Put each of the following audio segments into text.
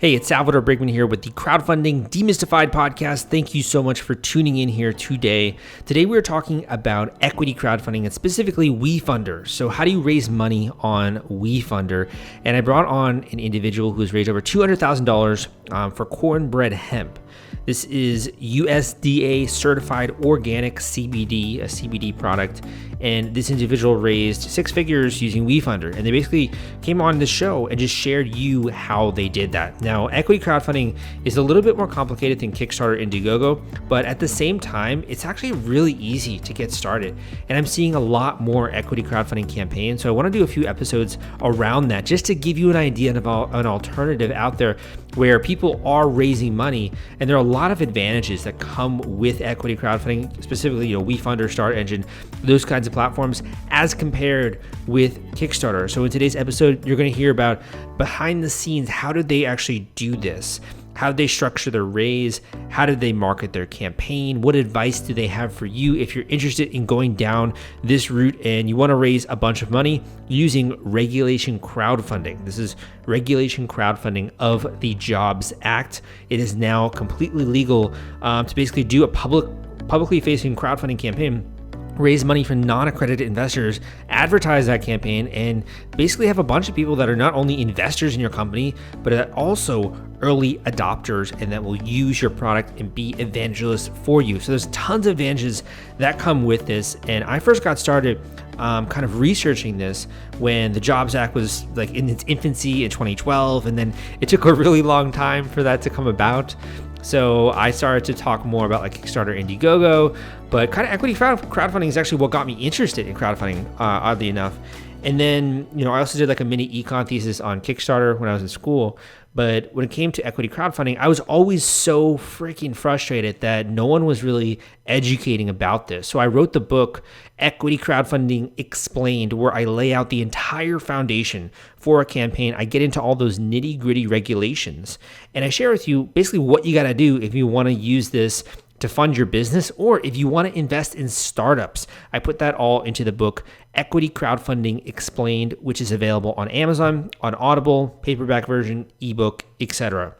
Hey, it's Salvador Briggman here with the Crowdfunding Demystified podcast. Thank you so much for tuning in here today. Today we're talking about equity crowdfunding and specifically WeFunder. So how do you raise money on WeFunder? And I brought on an individual who's raised over $200,000 for Cornbread Hemp. This is USDA certified organic CBD, a CBD product. And this individual raised six figures using WeFunder. And they basically came on the show and just shared you how they did that. Now, equity crowdfunding is a little bit more complicated than Kickstarter and Indiegogo, but at the same time, it's actually really easy to get started. And I'm seeing a lot more equity crowdfunding campaigns. So I want to do a few episodes around that just to give you an idea of an alternative out there where people are raising money. And there are a lot of advantages that come with equity crowdfunding, specifically, WeFunder, Start Engine, those kinds of platforms as compared with Kickstarter. So in today's episode, you're going to hear about behind the scenes, how did they actually do this? How did they structure their raise? How did they market their campaign? What advice do they have for you if you're interested in going down this route and you want to raise a bunch of money using regulation crowdfunding? This is regulation crowdfunding of the Jobs Act. It is now completely legal to basically do a publicly facing crowdfunding campaign, raise money from non-accredited investors, advertise that campaign, and basically have a bunch of people that are not only investors in your company, but also early adopters and that will use your product and be evangelists for you. So there's tons of advantages that come with this. And I first got started kind of researching this when the Jobs Act was like in its infancy in 2012. And then it took a really long time for that to come about. So I started to talk more about like Kickstarter, Indiegogo, but kind of equity crowdfunding is actually what got me interested in crowdfunding, oddly enough. And then, I also did like a mini econ thesis on Kickstarter when I was in school. But when it came to equity crowdfunding, I was always so freaking frustrated that no one was really educating about this. So I wrote the book, Equity Crowdfunding Explained, where I lay out the entire foundation for a campaign. I get into all those nitty gritty regulations. And I share with you basically what you got to do if you want to use this to fund your business, or if you want to invest in startups. I put that all into the book, Equity Crowdfunding Explained, which is available on Amazon, on Audible, paperback version, ebook, etc.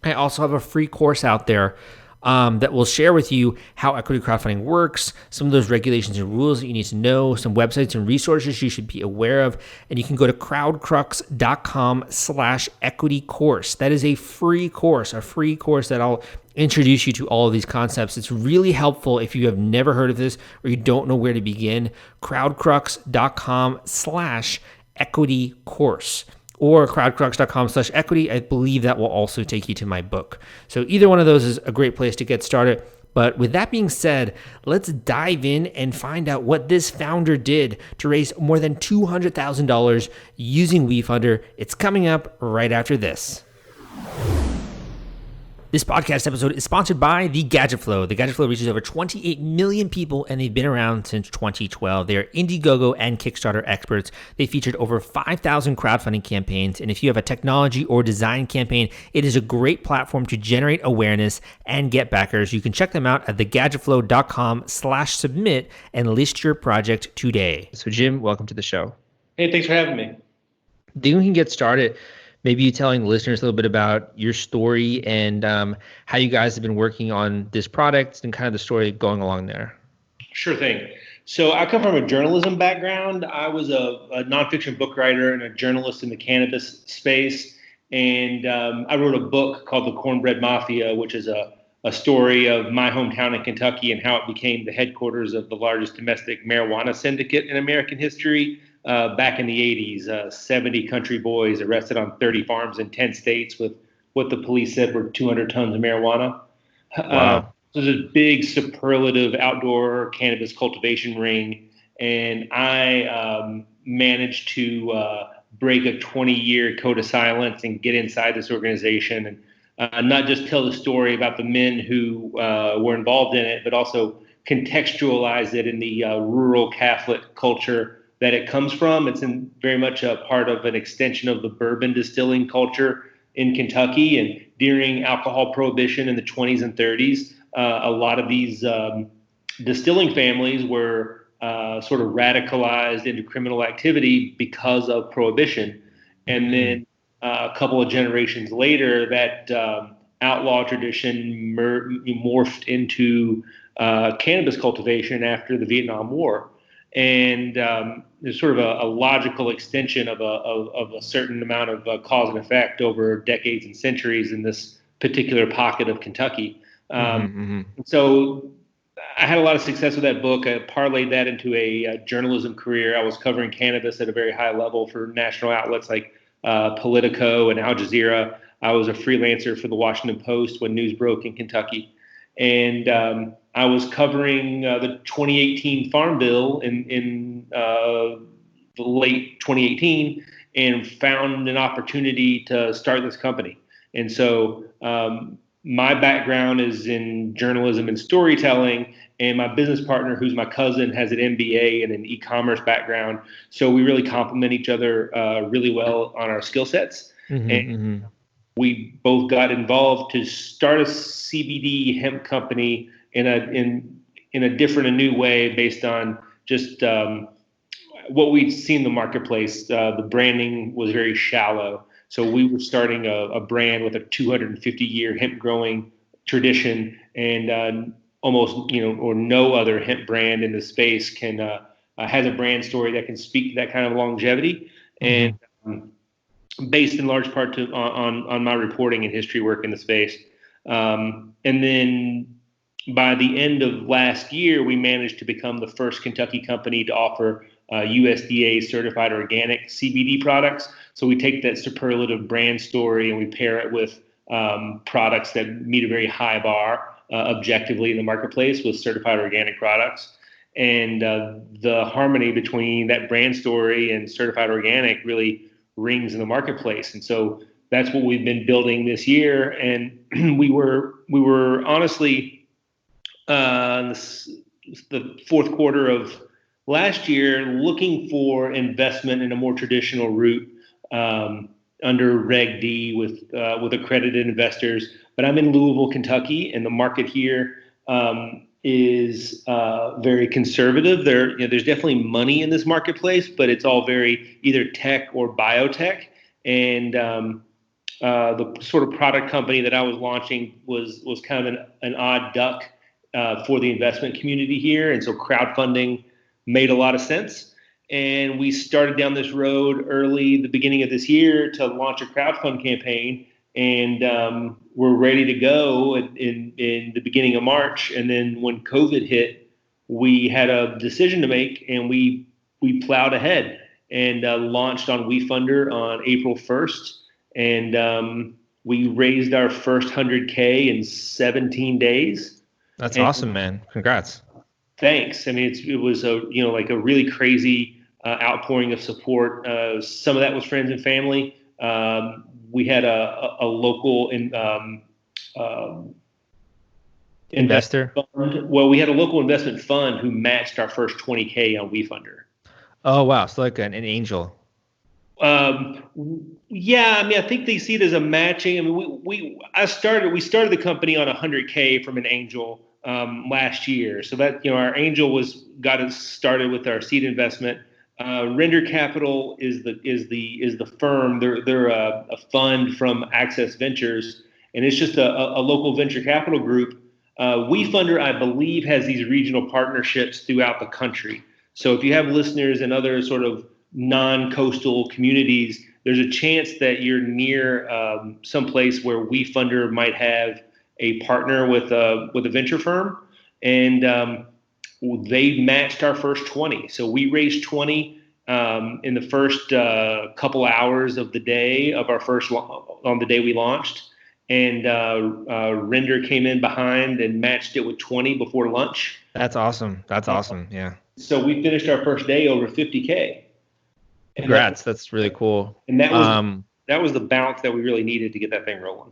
I also have a free course out there that will share with you how equity crowdfunding works, some of those regulations and rules that you need to know, some websites and resources you should be aware of. And you can go to crowdcrux.com/equity course. That is a free course that I'll introduce you to all of these concepts. It's really helpful if you have never heard of this or you don't know where to begin. crowdcrux.com/equity course. Or crowdcrux.com/equity. I believe that will also take you to my book. So either one of those is a great place to get started. But with that being said, let's dive in and find out what this founder did to raise more than $200,000 using WeFunder. It's coming up right after this. This podcast episode is sponsored by The Gadget Flow. The Gadget Flow reaches over 28 million people, and they've been around since 2012. They are Indiegogo and Kickstarter experts. They featured over 5,000 crowdfunding campaigns, and if you have a technology or design campaign, it is a great platform to generate awareness and get backers. You can check them out at thegadgetflow.com/submit and list your project today. So Jim, welcome to the show. Hey, thanks for having me. Then we can get started. Maybe you telling the listeners a little bit about your story and how you guys have been working on this product and kind of the story going along there. Sure thing. So I come from a journalism background. I was a nonfiction book writer and a journalist in the cannabis space. And I wrote a book called The Cornbread Mafia, which is a story of my hometown in Kentucky and how it became the headquarters of the largest domestic marijuana syndicate in American history. Back in the 80s, 70 country boys arrested on 30 farms in 10 states with what the police said were 200 tons of marijuana. Wow. So there's a big superlative outdoor cannabis cultivation ring. And I managed to break a 20-year code of silence and get inside this organization and not just tell the story about the men who were involved in it, but also contextualize it in the rural Catholic culture that it comes from. It's very much a part of an extension of the bourbon distilling culture in Kentucky. And during alcohol prohibition in the 20s and 30s, a lot of these distilling families were sort of radicalized into criminal activity because of prohibition. And then a couple of generations later, that outlaw tradition morphed into cannabis cultivation after the Vietnam War. And there's sort of a logical extension of a certain amount of cause and effect over decades and centuries in this particular pocket of Kentucky. So I had a lot of success with that book. I parlayed that into a journalism career. I was covering cannabis at a very high level for national outlets like Politico and Al Jazeera. I was a freelancer for the Washington Post when news broke in Kentucky. And I was covering the 2018 Farm Bill in the late 2018 and found an opportunity to start this company. And so my background is in journalism and storytelling, and my business partner, who's my cousin, has an MBA and an e-commerce background. So we really complement each other really well on our skill sets. We both got involved to start a CBD hemp company in a different and new way based on just what we'd seen in the marketplace. The branding was very shallow. So we were starting a brand with a 250-year hemp growing tradition, and almost or no other hemp brand in the space can has a brand story that can speak to that kind of longevity. And based in large part on my reporting and history work in the space. And then by the end of last year, we managed to become the first Kentucky company to offer USDA certified organic CBD products. So we take that superlative brand story and we pair it with products that meet a very high bar objectively in the marketplace with certified organic products. And the harmony between that brand story and certified organic really rings in the marketplace. And so that's what we've been building this year. And we were honestly the fourth quarter of last year looking for investment in a more traditional route under Reg D with accredited investors. But I'm in Louisville, Kentucky, and the market here is very conservative. There's definitely money in this marketplace, but it's all very either tech or biotech. And the sort of product company that I was launching was kind of an odd duck for the investment community here. And so crowdfunding made a lot of sense. And we started down this road the beginning of this year to launch a crowdfund campaign. And we're ready to go in the beginning of March. And then when COVID hit, we had a decision to make, and we plowed ahead and launched on WeFunder on April 1st. And we raised our first 100K in 17 days. That's awesome, man. Congrats. Thanks. I mean, it was a really crazy outpouring of support. Some of that was friends and family. We had a local investor fund. Well, we had a local investment fund who matched our first 20K on WeFunder. Oh, wow. So like an angel. Yeah, I mean, I think they see it as a matching. I mean, we started the company on 100K from an angel last year. So that, our angel got us started with our seed investment. Render Capital is the firm. They're a fund from Access Ventures, and it's just a local venture capital group. WeFunder, I believe, has these regional partnerships throughout the country. So if you have listeners in other sort of non-coastal communities, there's a chance that you're near someplace where WeFunder might have a partner with a venture firm, and they matched our first 20. So we raised 20 in the first couple hours of the day of our on the day we launched, and Render came in behind and matched it with 20 before lunch. That's awesome. That's awesome. Yeah. So we finished our first day over 50K. Congrats. That's really cool. And that was the bounce that we really needed to get that thing rolling.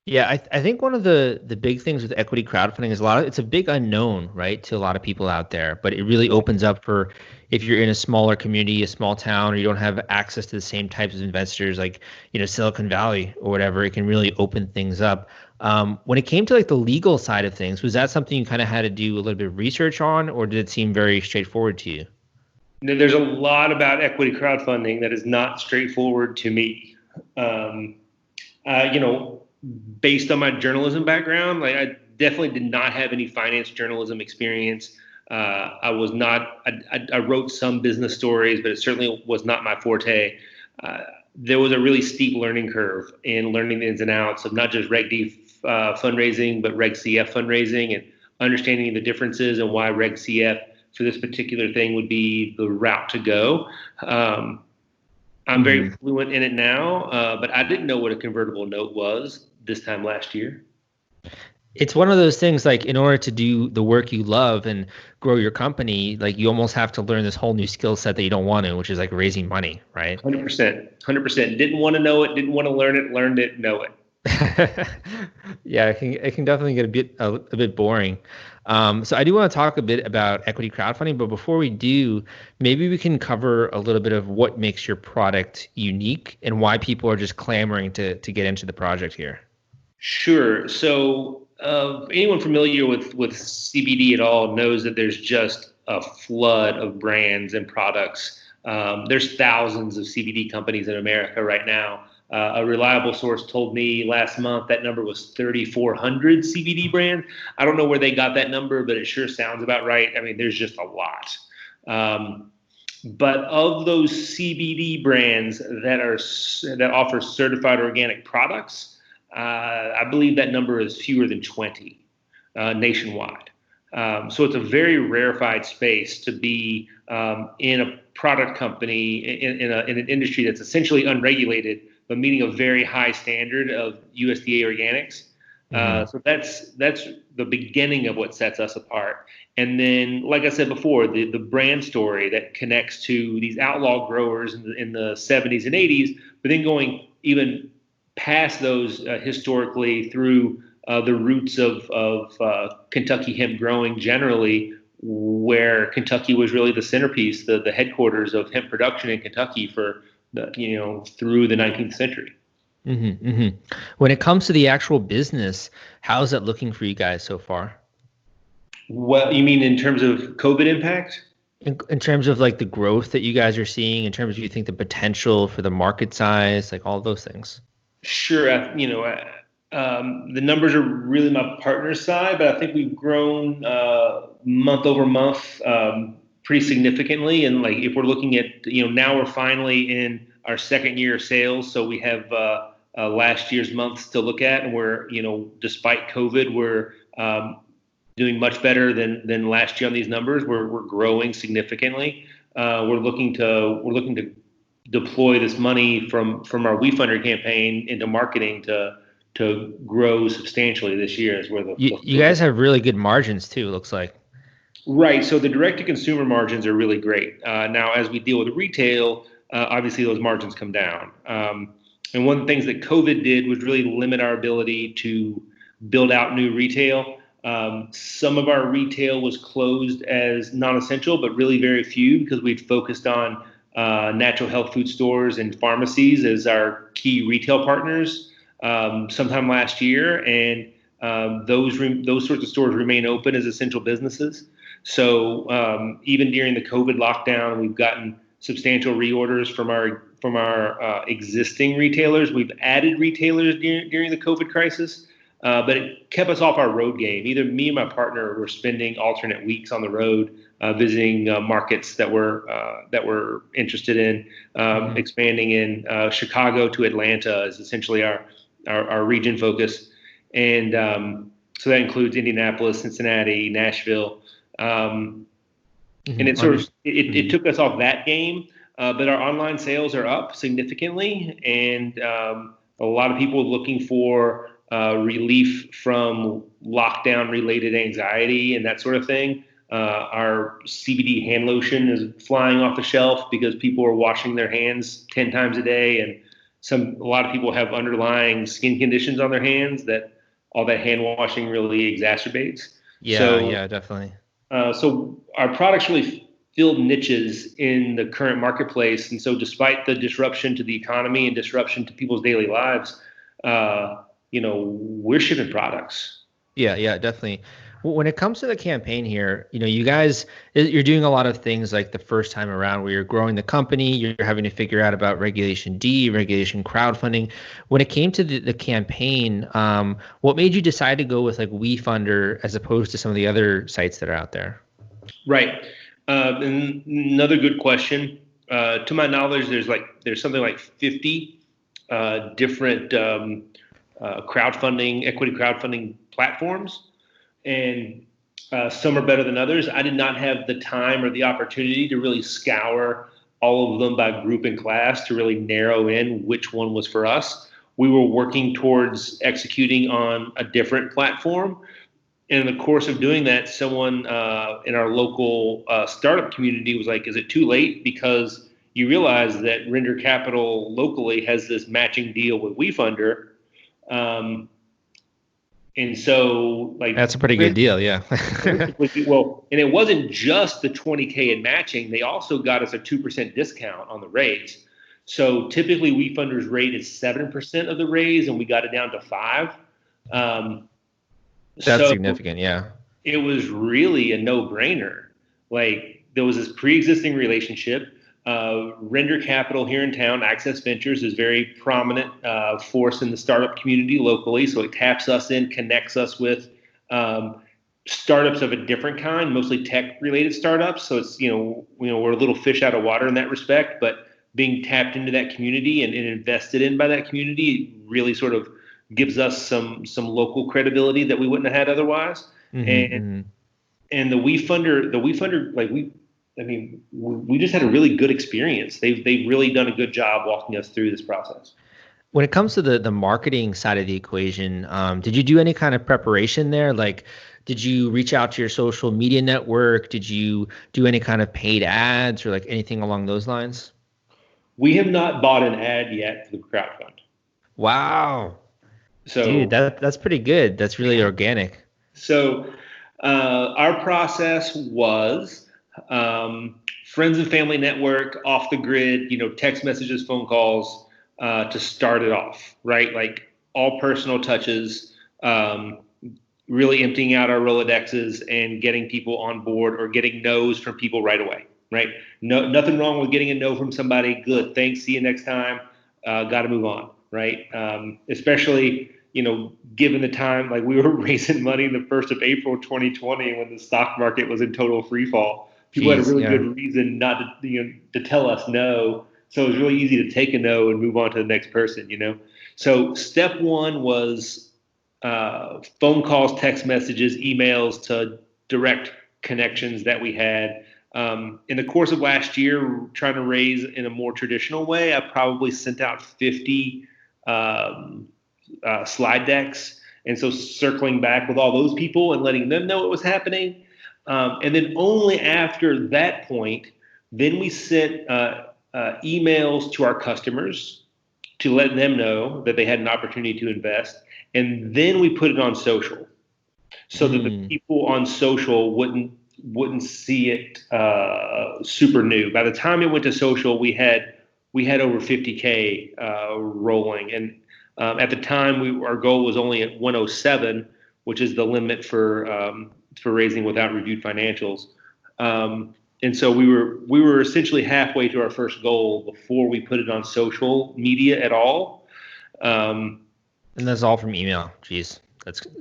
Yeah, I think one of the big things with equity crowdfunding is it's a big unknown, right, to a lot of people out there. But it really opens up for if you're in a smaller community, a small town, or you don't have access to the same types of investors like Silicon Valley or whatever. It can really open things up. When it came to like the legal side of things, was that something you kind of had to do a little bit of research on, or did it seem very straightforward to you? There's a lot about equity crowdfunding that is not straightforward to me. You know, based on my journalism background, like I definitely did not have any finance journalism experience. I was not. I wrote some business stories, but it certainly was not my forte. Uh, there was a really steep learning curve in learning the ins and outs of not just Reg D fundraising, but Reg CF fundraising, and understanding the differences and why Reg CF for this particular thing would be the route to go. I'm very fluent in it now, but I didn't know what a convertible note was this time last year. It's one of those things, like, in order to do the work you love and grow your company, like, you almost have to learn this whole new skill set that you don't want to, which is like raising money, right? 100%. 100%. Didn't want to know it, didn't want to learn it, learned it, know it. Yeah, it can definitely get a bit boring. So I do want to talk a bit about equity crowdfunding, but before we do, maybe we can cover a little bit of what makes your product unique and why people are just clamoring to get into the project here. Sure. So anyone familiar with CBD at all knows that there's just a flood of brands and products. There's thousands of CBD companies in America right now. A reliable source told me last month that number was 3,400 CBD brands. I don't know where they got that number, but it sure sounds about right. I mean, there's just a lot. But of those CBD brands that offer certified organic products, I believe that number is fewer than 20 nationwide. So it's a very rarefied space to be in a product company in an industry that's essentially unregulated, but meeting a very high standard of USDA organics. So that's the beginning of what sets us apart. And then, like I said before, the brand story that connects to these outlaw growers in the 70s and 80s, but then going even past those historically through the roots of Kentucky hemp growing generally, where Kentucky was really the centerpiece, the headquarters of hemp production in Kentucky for through the 19th century. When it comes to the actual business, how is that looking for you guys so far? Well, you mean in terms of COVID impact? In terms of like the growth that you guys are seeing, in terms of, you think, the potential for the market size, like all those things? Sure. The numbers are really my partner's side, but I think we've grown month over month pretty significantly. And like, if we're looking at, now we're finally in our second year of sales, so we have last year's months to look at, and we're, despite COVID, we're doing much better than last year on these numbers. We're growing significantly. We're looking to deploy this money from our WeFunder campaign into marketing to grow substantially this year. Is where you guys have really good margins too, looks like. Right. So the direct to consumer margins are really great. Now, as we deal with retail, obviously those margins come down. And one of the things that COVID did was really limit our ability to build out new retail. Some of our retail was closed as non-essential, but really very few, because we'd focused on natural health food stores and pharmacies as our key retail partners sometime last year, and those sorts of stores remain open as essential businesses. So even during the COVID lockdown, we've gotten substantial reorders from our existing retailers. We've added retailers during the COVID crisis, but it kept us off our road game. Either me and my partner were spending alternate weeks on the road, visiting markets that we're interested in. Expanding in Chicago to Atlanta is essentially our region focus, and so that includes Indianapolis, Cincinnati, Nashville, and it sort of it took us off that game. But our online sales are up significantly, and a lot of people looking for relief from lockdown-related anxiety and that sort of thing. Our CBD hand lotion is flying off the shelf because people are washing their hands 10 times a day, and a lot of people have underlying skin conditions on their hands that all that hand washing really exacerbates. Yeah, definitely. So our products really filled niches in the current marketplace, and so despite the disruption to the economy and disruption to people's daily lives, we're shipping products. Yeah, definitely. When it comes to the campaign here, you guys, you're doing a lot of things like the first time around where you're growing the company, you're having to figure out about Regulation D, regulation crowdfunding. When it came to the campaign, what made you decide to go with like WeFunder as opposed to some of the other sites that are out there? Right. And another good question. To my knowledge, there's something like 50 different equity crowdfunding platforms, and some are better than others. I did not have the time or the opportunity to really scour all of them by group and class to really narrow in which one was for us. We were working towards executing on a different platform. And in the course of doing that, someone in our local startup community was like, is it too late? Because you realize that Render Capital locally has this matching deal with WeFunder. And so, like, that's a pretty good deal, yeah. Well, and it wasn't just the 20K in matching; they also got us a 2% discount on the raise. So typically, WeFunder's rate is 7% of the raise, and we got it down to 5%. That's significant, yeah. It was really a no-brainer. Like, there was this pre-existing relationship. Render Capital here in town, Access Ventures, is very prominent force in the startup community locally. So it taps us in, connects us with startups of a different kind, mostly tech-related startups. So it's we're a little fish out of water in that respect. But being tapped into that community and invested in by that community really sort of gives us some local credibility that we wouldn't have had otherwise. And the WeFunder, like we just had a really good experience. They've really done a good job walking us through this process. When it comes to the marketing side of the equation, did you do any kind of preparation there? Like, did you reach out to your social media network? Did you do any kind of paid ads or like anything along those lines? We have not bought an ad yet for the crowdfund. Wow. So, dude, that's pretty good. That's really organic. So our process was friends and family network, off the grid, text messages, phone calls to start it off, right? Like all personal touches, really emptying out our Rolodexes and getting people on board or getting no's from people right away, right? No, nothing wrong with getting a no from somebody. Good, thanks, see you next time. Got to move on, right? Especially, given the time, like we were raising money the 1st of April 2020 when the stock market was in total free fall. People had a really good reason not to tell us no. So it was really easy to take a no and move on to the next person, So step one was phone calls, text messages, emails to direct connections that we had. In the course of last year, trying to raise in a more traditional way, I probably sent out 50 slide decks. And so circling back with all those people and letting them know what was happening. And then only after that point, then we sent emails to our customers to let them know that they had an opportunity to invest. And then we put it on social so that the people on social wouldn't see it super new. By the time it went to social, we had over 50K rolling. And at the time, our goal was only at 107, which is the limit for raising without reviewed financials. And so we were essentially halfway to our first goal before we put it on social media at all. And that's all from email. Jeez,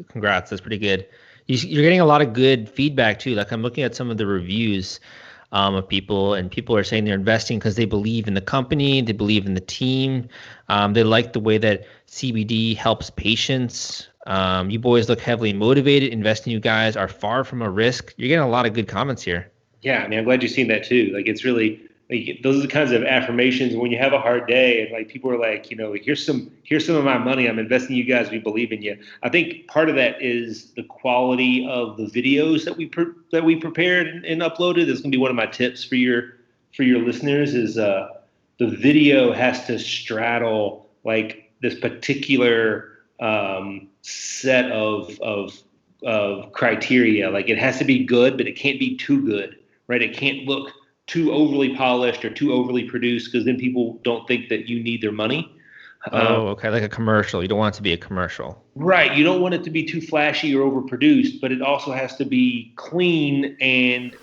congrats. That's pretty good. You're getting a lot of good feedback too. Like I'm looking at some of the reviews of people, and people are saying they're investing because they believe in the company, they believe in the team, they like the way that CBD helps patients. You boys look heavily motivated. Investing, you guys are far from a risk. You're getting a lot of good comments here. Yeah, I mean, I'm glad you've seen that too. Like, it's really like those are the kinds of affirmations when you have a hard day and like people are like, here's some of my money. I'm investing in you guys. We believe in you. I think part of that is the quality of the videos that we prepared and uploaded. This is gonna be one of my tips for your listeners. Is the video has to straddle like this particular set of criteria. Like it has to be good, but it can't be too good, right? It can't look too overly polished or too overly produced because then people don't think that you need their money. Oh, okay. Like a commercial. You don't want it to be a commercial. Right. You don't want it to be too flashy or overproduced, but it also has to be clean and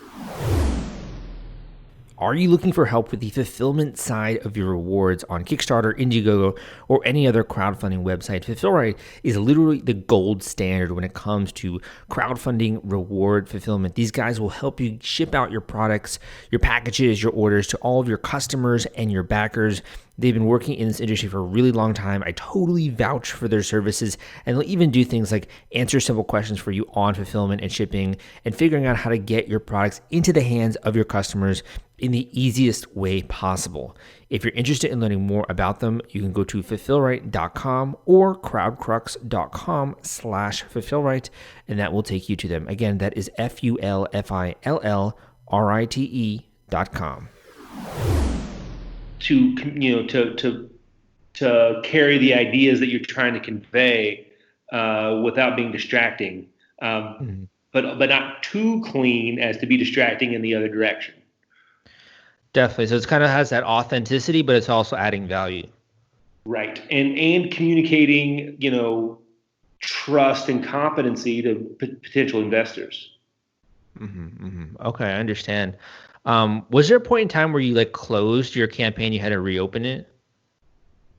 Are you looking for help with the fulfillment side of your rewards on Kickstarter, Indiegogo, or any other crowdfunding website? Fulfillrite is literally the gold standard when it comes to crowdfunding reward fulfillment. These guys will help you ship out your products, your packages, your orders to all of your customers and your backers. They've been working in this industry for a really long time. I totally vouch for their services, and they'll even do things like answer simple questions for you on fulfillment and shipping and figuring out how to get your products into the hands of your customers in the easiest way possible. If you're interested in learning more about them, you can go to fulfillrite.com or crowdcrux.com/fulfillrite, and that will take you to them. Again, that is FULFILLRITE.com. to carry the ideas that you're trying to convey without being distracting, but not too clean as to be distracting in the other direction. Definitely. So it's kind of has that authenticity, but it's also adding value. Right. And communicating, trust and competency to potential investors. Okay, I understand. Was there a point in time where you closed your campaign, you had to reopen it?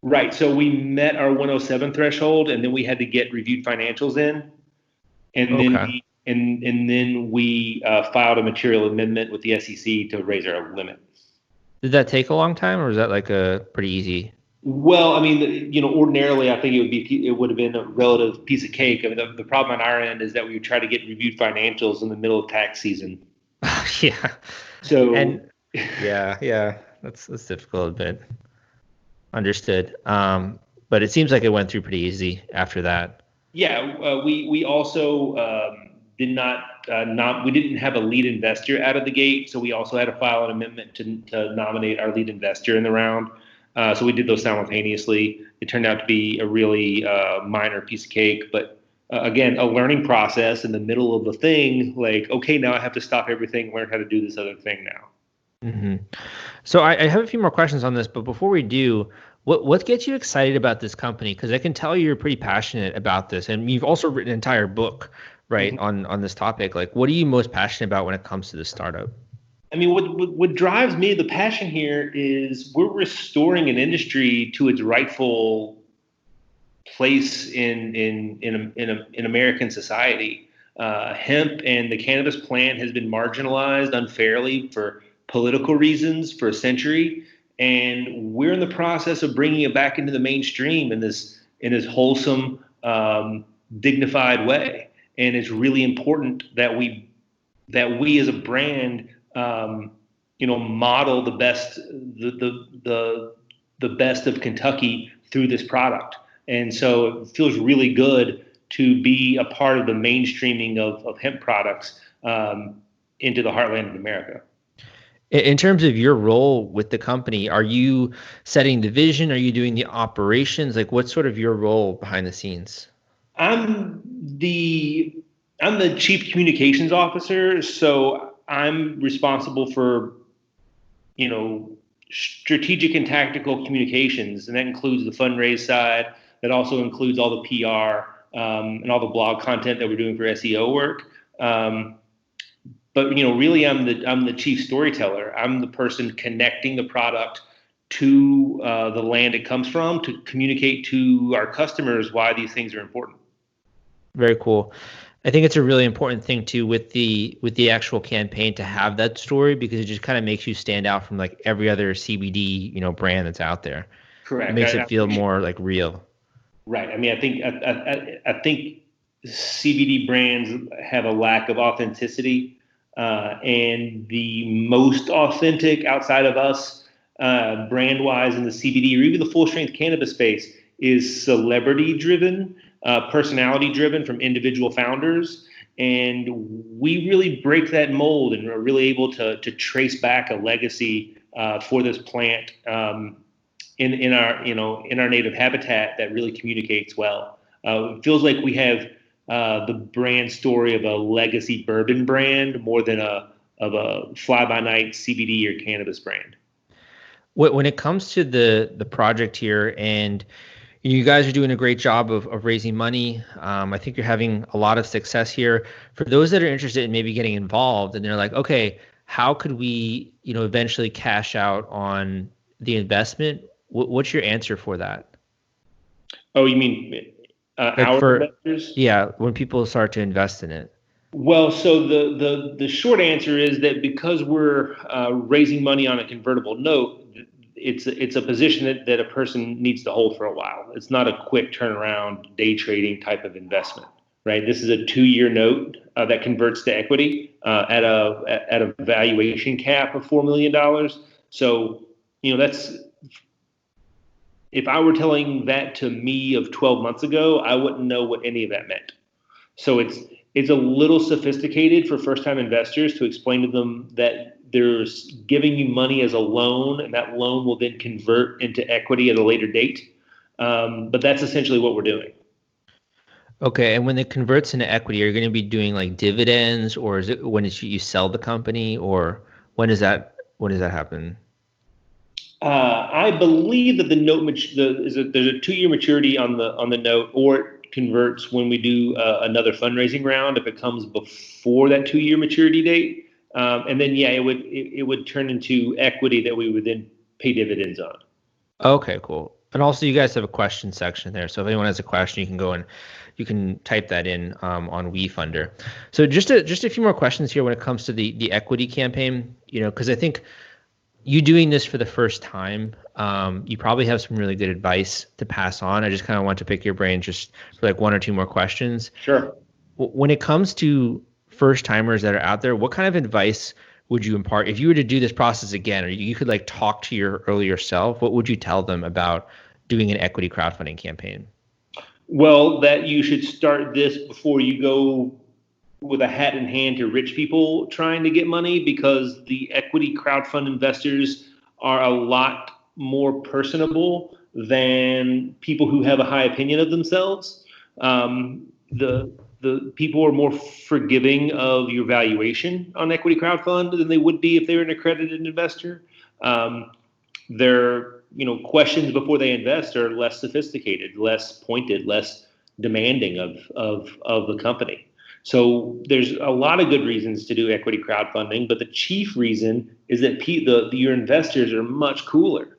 Right. So we met our 107 threshold, and then we had to get reviewed financials in, and then we filed a material amendment with the SEC to raise our limit. Did that take a long time, or was that a pretty easy? Well, I mean, ordinarily, I think it would have been a relative piece of cake. I mean, the problem on our end is that we would try to get reviewed financials in the middle of tax season. Yeah. So. Yeah, that's difficult a bit. Understood. But it seems like it went through pretty easy after that. Yeah, we also we didn't have a lead investor out of the gate, so we also had to file an amendment to nominate our lead investor in the round. So we did those simultaneously. It turned out to be a really minor piece of cake, but again, a learning process in the middle of the thing. Okay, now I have to stop everything, learn how to do this other thing now. So I have a few more questions on this, but before we do, what gets you excited about this company? Because I can tell you're pretty passionate about this, and you've also written an entire book, right, on this topic. What are you most passionate about when it comes to this startup? I mean, what drives me, the passion here is we're restoring an industry to its rightful place in American society. Hemp and the cannabis plant has been marginalized unfairly for political reasons for a century, and we're in the process of bringing it back into the mainstream in this wholesome, dignified way. And it's really important that we as a brand, model the best of Kentucky through this product. And so it feels really good to be a part of the mainstreaming of hemp products into the heartland of America. In terms of your role with the company, are you setting the vision? Are you doing the operations? What's sort of your role behind the scenes? I'm the chief communications officer, so I'm responsible for, strategic and tactical communications, and that includes the fundraise side. That also includes all the PR and all the blog content that we're doing for SEO work. But really, I'm the chief storyteller. I'm the person connecting the product to the land it comes from to communicate to our customers why these things are important. Very cool. I think it's a really important thing too with the actual campaign to have that story, because it just kind of makes you stand out from every other CBD brand that's out there. Correct. It makes it feel more real. Right. I mean, I think CBD brands have a lack of authenticity, and the most authentic outside of us, brand-wise in the CBD or even the full-strength cannabis space, is celebrity-driven, personality-driven from individual founders. And we really break that mold and are really able to trace back a legacy for this plant in our native habitat that really communicates well. It feels like we have the brand story of a legacy bourbon brand more than of a fly-by-night CBD or cannabis brand. When it comes to the project here, and You guys are doing a great job of raising money. I think you're having a lot of success here. For those that are interested in maybe getting involved and they're like, okay, how could we, eventually cash out on the investment? What's your answer for that? Oh, you mean Like our investors? yeah, when people start to invest in it. Well, so the short answer is that because we're raising money on a convertible note, it's a position that a person needs to hold for a while. It's not a quick turnaround day trading type of investment, right? This is a 2-year note that converts to equity at a valuation cap of $4 million. So that's, if I were telling that to me of 12 months ago, I wouldn't know what any of that meant. So it's a little sophisticated for first-time investors to explain to them that there's giving you money as a loan, and that loan will then convert into equity at a later date. But that's essentially what we're doing. Okay, and when it converts into equity, are you going to be doing like dividends, or is it when you sell the company, or when does that happen? I believe that the note there's a 2-year maturity on the note, or it converts when we do another fundraising round if it comes before that 2-year maturity date, and then it would turn into equity that we would then pay dividends on. Okay, cool. And also, you guys have a question section there, so if anyone has a question, you can go and you can type that in on WeFunder. So just a few more questions here when it comes to the equity campaign, because I think you doing this for the first time, you probably have some really good advice to pass on. I just kind of want to pick your brain just for like one or two more questions. Sure. When it comes to first timers that are out there, what kind of advice would you impart if you were to do this process again, or you could like talk to your earlier self? What would you tell them about doing an equity crowdfunding campaign? Well, that you should start this before you go with a hat in hand to rich people trying to get money, because the equity crowdfund investors are a lot more personable than people who have a high opinion of themselves. The people are more forgiving of your valuation on equity crowdfund than they would be if they were an accredited investor. Their questions before they invest are less sophisticated, less pointed, less demanding of the company. So there's a lot of good reasons to do equity crowdfunding, but the chief reason is that your investors are much cooler.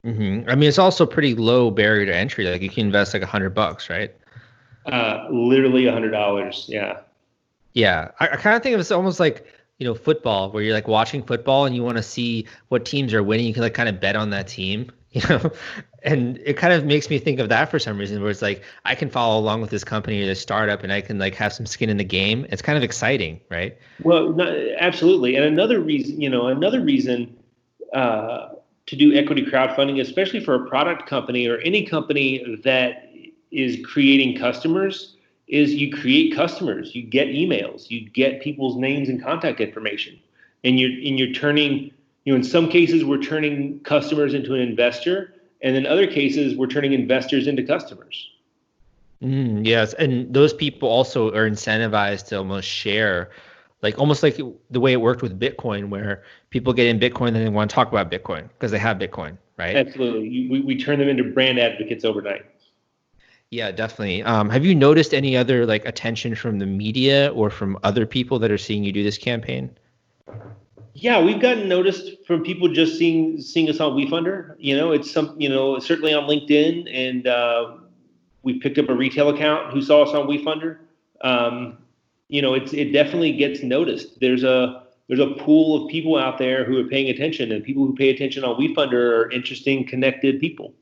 Mm-hmm. I mean, it's also pretty low barrier to entry. Like you can invest like $100, right? Literally $100. Yeah. Yeah, I kind of think of it almost like, football, where you're like watching football and you want to see what teams are winning. You can like kind of bet on that team, and it kind of makes me think of that for some reason, where it's like I can follow along with this company or this startup and I can like have some skin in the game. It's kind of exciting, right? Well, no, absolutely. And another reason to do equity crowdfunding, especially for a product company or any company that is creating customers, is you create customers, you get emails, you get people's names and contact information, and you're turning, in some cases we're turning customers into an investor, and in other cases we're turning investors into customers. Yes, and those people also are incentivized to almost share, like almost like the way it worked with Bitcoin, where people get in Bitcoin and they want to talk about Bitcoin because they have Bitcoin, right? Absolutely, we turn them into brand advocates overnight. Yeah, definitely. Have you noticed any other like attention from the media or from other people that are seeing you do this campaign? Yeah, we've gotten noticed from people just seeing us on WeFunder. It's certainly on LinkedIn, and we picked up a retail account who saw us on WeFunder. It definitely gets noticed. There's a pool of people out there who are paying attention, and people who pay attention on WeFunder are interesting, connected people.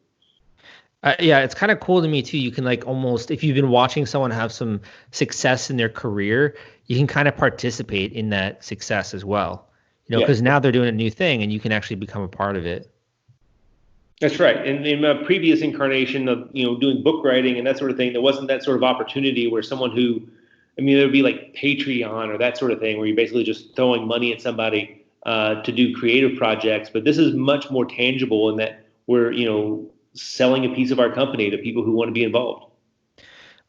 Yeah, it's kind of cool to me too. You can like almost, if you've been watching someone have some success in their career, you can kind of participate in that success as well. Yeah, because now they're doing a new thing and you can actually become a part of it. that's right. In my previous incarnation of doing book writing and that sort of thing, there wasn't that sort of opportunity where someone who, there would be like Patreon or that sort of thing where you're basically just throwing money at somebody to do creative projects. But this is much more tangible in that we're selling a piece of our company to people who want to be involved.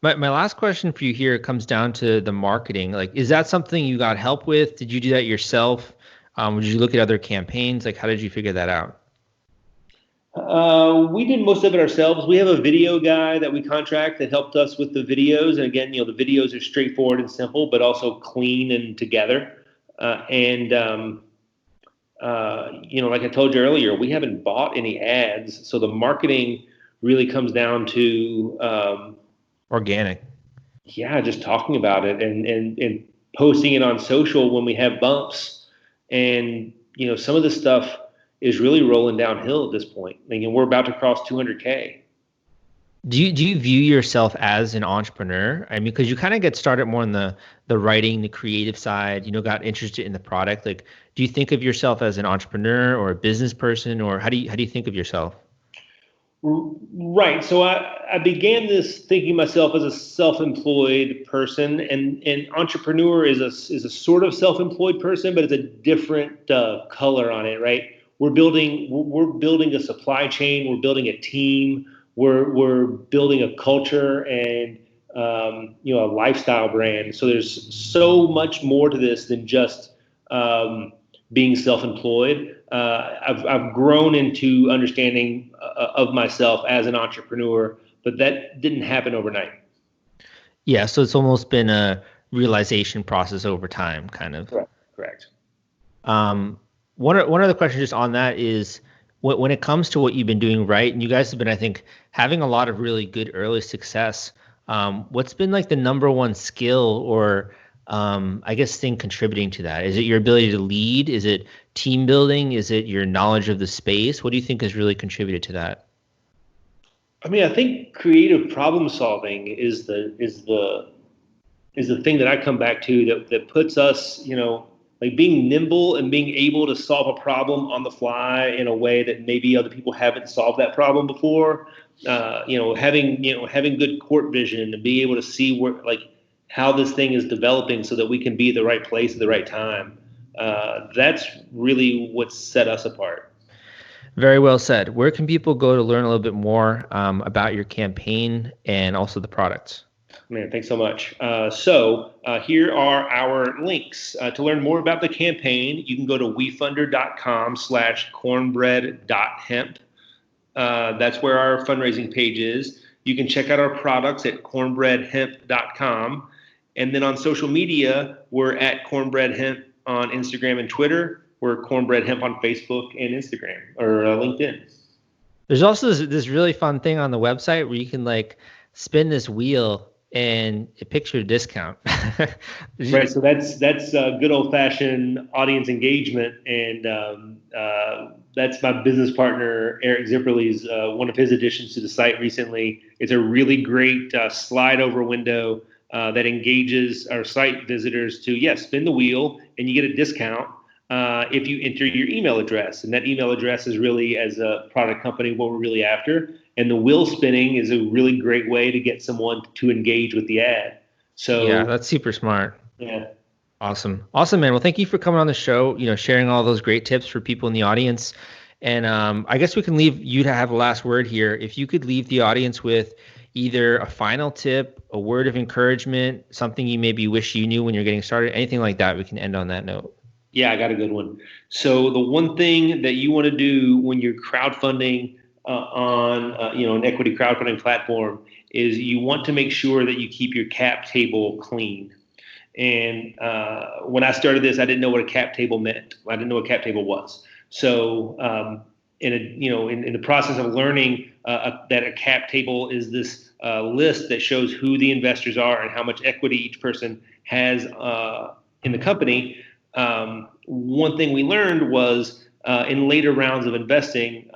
My last question for you here comes down to the marketing. Like, is that something you got help with? Did you do that yourself? Did you look at other campaigns? Like, how did you figure that out? We did most of it ourselves. We have a video guy that we contract that helped us with the videos. And again, the videos are straightforward and simple, but also clean and together. Like I told you earlier, we haven't bought any ads. So the marketing really comes down to Organic. yeah, just talking about it and posting it on social when we have bumps. And, some of this stuff is really rolling downhill at this point. We're about to cross 200K. Do you view yourself as an entrepreneur? I mean, because you kind of get started more on the writing, the creative side, got interested in the product. Like, do you think of yourself as an entrepreneur or a business person, or how do you think of yourself? Right. So I began this thinking myself as a self-employed person, and entrepreneur is a sort of self-employed person, but it's a different color on it, right? We're building a supply chain. We're building a team. We're building a culture and a lifestyle brand. So there's so much more to this than just being self-employed. I've grown into understanding of myself as an entrepreneur, but that didn't happen overnight. Yeah, so it's almost been a realization process over time, kind of. Correct. One other question just on that is when it comes to what you've been doing right, and you guys have been, I think, having a lot of really good early success. What's been like the number one skill or I guess thing contributing to that? Is it your ability to lead? Is it team building? Is it your knowledge of the space? What do you think has really contributed to that? I mean, I think creative problem solving is the thing that I come back to that puts us, like being nimble and being able to solve a problem on the fly in a way that maybe other people haven't solved that problem before. Having good court vision and being able to see how this thing is developing so that we can be at the right place at the right time. That's really what set us apart. Very well said. Where can people go to learn a little bit more about your campaign and also the products? Man, thanks so much. So here are our links. To learn more about the campaign, you can go to wefunder.com/cornbread.hemp. That's where our fundraising page is. You can check out our products at cornbreadhemp.com. And then on social media, we're at Cornbread Hemp on Instagram and Twitter. We're Cornbread Hemp on Facebook and Instagram or LinkedIn. There's also this really fun thing on the website where you can spin this wheel and it picks your discount. Right. So that's good old fashioned audience engagement. And that's my business partner, Eric Zipperly's, one of his additions to the site recently. It's a really great slide over window that engages our site visitors to, spin the wheel and you get a discount if you enter your email address. And that email address is really, as a product company, what we're really after. And the wheel spinning is a really great way to get someone to engage with the ad. So yeah, that's super smart. Yeah. Awesome, man. Well, thank you for coming on the show, sharing all those great tips for people in the audience. And I guess we can leave you to have the last word here. If you could leave the audience with either a final tip, a word of encouragement, something you maybe wish you knew when you're getting started, anything like that, we can end on that note. Yeah, I got a good one. So the one thing that you want to do when you're crowdfunding on an equity crowdfunding platform is you want to make sure that you keep your cap table clean. And when I started this, I didn't know what a cap table meant. I didn't know what a cap table was. So in the process of learning that a cap table is this list that shows who the investors are and how much equity each person has in the company. One thing we learned was in later rounds of investing,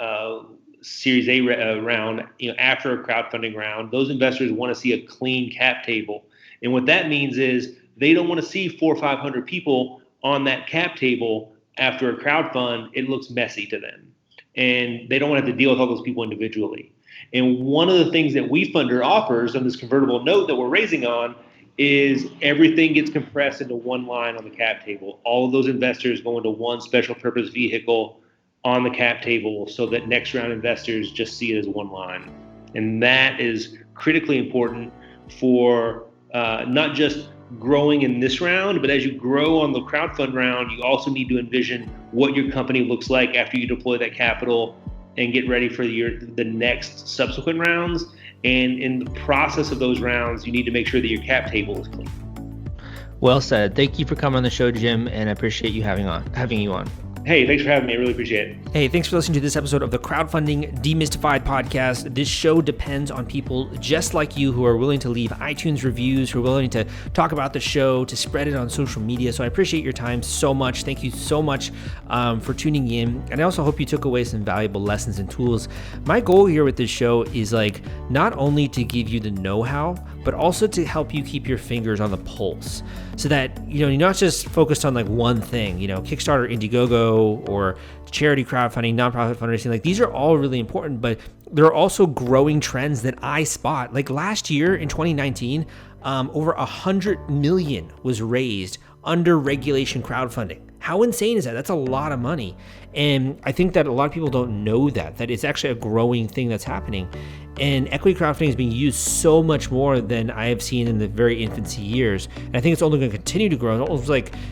Series A round, after a crowdfunding round, those investors want to see a clean cap table. And what that means is they don't want to see 400 or 500 people on that cap table after a crowdfund. It looks messy to them. And they don't want to have to deal with all those people individually. And one of the things that WeFunder offers on this convertible note that we're raising on is everything gets compressed into one line on the cap table. All of those investors go into one special purpose vehicle on the cap table so that next round investors just see it as one line. And that is critically important for not just growing in this round, but as you grow on the crowdfund round, you also need to envision what your company looks like after you deploy that capital and get ready for the next subsequent rounds. And in the process of those rounds, you need to make sure that your cap table is clean. Well said. Thank you for coming on the show, Jim, and I appreciate you having you on. Hey, thanks for having me. I really appreciate it. Hey, thanks for listening to this episode of the Crowdfunding Demystified podcast. This show depends on people just like you who are willing to leave iTunes reviews, who are willing to talk about the show, to spread it on social media. So I appreciate your time so much. Thank you so much for tuning in. And I also hope you took away some valuable lessons and tools. My goal here with this show is not only to give you the know-how, but also to help you keep your fingers on the pulse so that, you're not just focused on one thing, Kickstarter, Indiegogo, or charity crowdfunding, nonprofit fundraising. These are all really important, but there are also growing trends that I spot. Last year in 2019, over 100 million was raised under regulation crowdfunding. How insane is that? That's a lot of money. And I think that a lot of people don't know that it's actually a growing thing that's happening. And equity crowdfunding is being used so much more than I have seen in the very infancy years. And I think it's only going to continue to grow. It's almost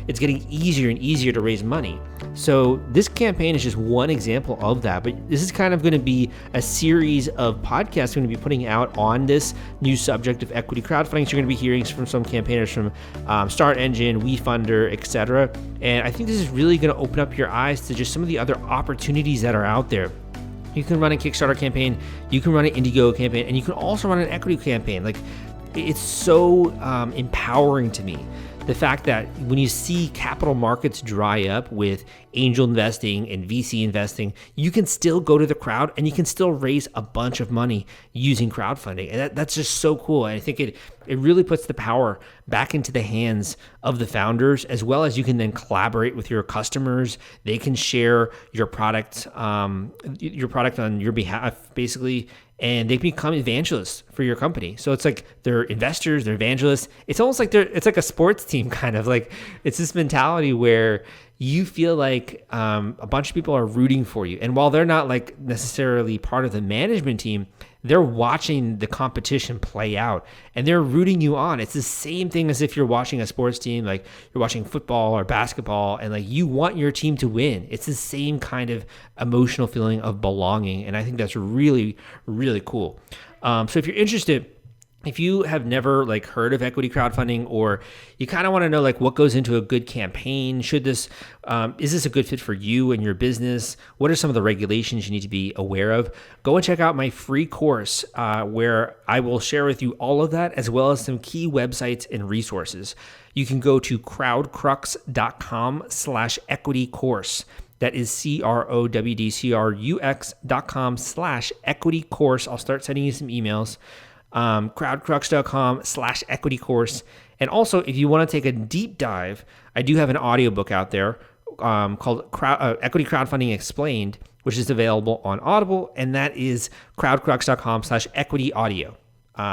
it's getting easier and easier to raise money. So this campaign is just one example of that. But this is kind of going to be a series of podcasts I'm going to be putting out on this new subject of equity crowdfunding. So you're going to be hearing from some campaigners from Start Engine, WeFunder, etc. And I think this is really going to open up your eyes to just some of the other opportunities that are out there. You can run a Kickstarter campaign, you can run an Indiegogo campaign, and you can also run an equity campaign. It's so empowering to me. The fact that when you see capital markets dry up with angel investing and VC investing, you can still go to the crowd and you can still raise a bunch of money using crowdfunding. And that's just so cool. And I think it really puts the power back into the hands of the founders, as well as you can then collaborate with your customers. They can share your product on your behalf, basically, and they become evangelists for your company. So it's they're investors, they're evangelists. It's almost it's like a sports team kind of. It's this mentality where you feel like a bunch of people are rooting for you. And while they're not necessarily part of the management team, they're watching the competition play out and they're rooting you on. It's the same thing as if you're watching a sports team, you're watching football or basketball, and you want your team to win. It's the same kind of emotional feeling of belonging. And I think that's really, really cool. So if you're interested, if you have never heard of equity crowdfunding, or you kind of want to know what goes into a good campaign, is this a good fit for you and your business? What are some of the regulations you need to be aware of? Go and check out my free course where I will share with you all of that, as well as some key websites and resources. You can go to crowdcrux.com/equity course. That is crowdcrux.com/equity course. I'll start sending you some emails. Crowdcrux.com/equity course. And also, if you want to take a deep dive, I do have an audiobook out there called Equity Crowdfunding Explained, which is available on Audible, and that is crowdcrux.com/equity audio.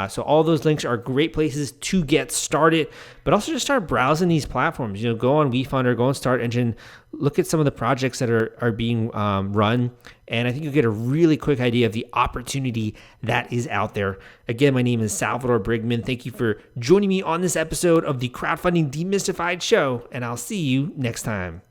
So all those links are great places to get started, but also just start browsing these platforms. Go on WeFunder, go on Start Engine, look at some of the projects that are being run, and I think you'll get a really quick idea of the opportunity that is out there. Again, my name is Salvador Briggman. Thank you for joining me on this episode of the Crowdfunding Demystified show, and I'll see you next time.